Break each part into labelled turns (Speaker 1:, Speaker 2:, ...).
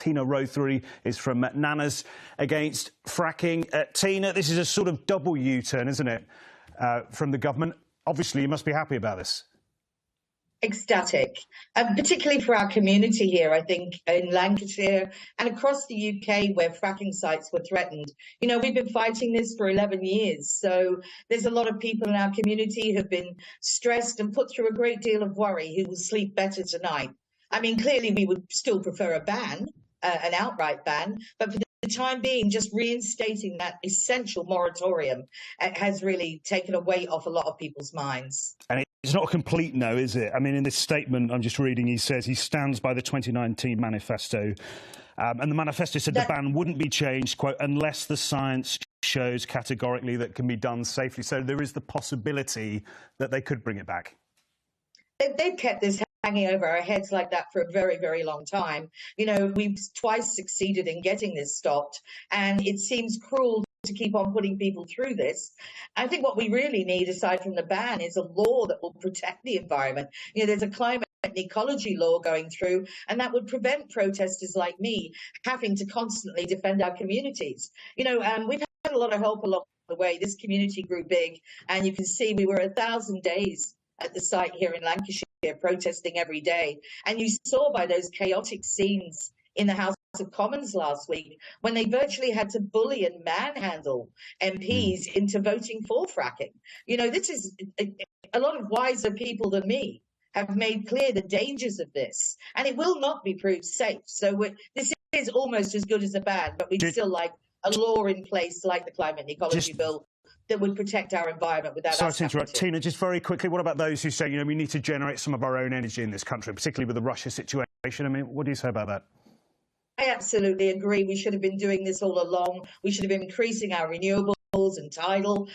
Speaker 1: Tina Rothery is from Nanas against fracking. Tina, this is a sort of double U-turn, isn't it, from the government? Obviously, you must be happy about this.
Speaker 2: Ecstatic, particularly for our community here, I think, in Lancashire and across the UK where fracking sites were threatened. You know, we've been fighting this for 11 years, so there's a lot of people in our community who have been stressed and put through a great deal of worry who will sleep better tonight. I mean, clearly we would still prefer a ban, an outright ban, but for the time being, just reinstating that essential moratorium has really taken a weight off a lot of people's minds.
Speaker 1: And it's not a complete no, is it? I mean, in this statement I'm just reading, he says he stands by the 2019 manifesto. And the manifesto said the ban wouldn't be changed, quote, unless the science shows categorically that can be done safely. So there is the possibility that they could bring it back.
Speaker 2: They've kept this hanging over our heads like that for a very, very long time. You know, we've twice succeeded in getting this stopped, and it seems cruel to keep on putting people through this. I think what we really need, aside from the ban, is a law that will protect the environment. You know, there's a climate and ecology law going through, and that would prevent protesters like me having to constantly defend our communities. You know, we've had a lot of help along the way. This community grew big, and you can see we were 1,000 days at the site here in Lancashire protesting every day. And you saw by those chaotic scenes in the House of Commons last week when they virtually had to bully and manhandle MPs into voting for fracking. You know, this is a lot of wiser people than me have made clear the dangers of this, and it will not be proved safe. So this is almost as good as a ban, but we'd still like a law in place like the climate and ecology bill that would protect our environment without
Speaker 1: Sorry to interrupt. Tina, just very quickly, what about those who say, you know, we need to generate some of our own energy in this country, particularly with the Russia situation? I mean, what do you say about that?
Speaker 2: I absolutely agree. We should have been doing this all along. We should have been increasing our renewables and tidal.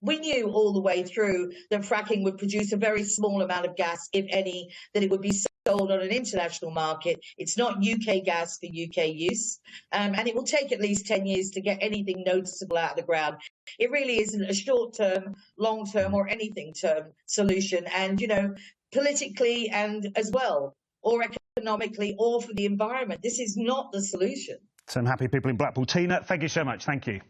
Speaker 2: We knew all the way through that fracking would produce a very small amount of gas, if any, that it would be sold on an international market. It's not UK gas for UK use, and it will take at least 10 years to get anything noticeable out of the ground. It really isn't a short-term, long-term, or anything-term solution. And, you know, politically and as well, or economically, or for the environment, this is not the solution.
Speaker 1: Some happy people in Blackpool. Tina, thank you so much. Thank you.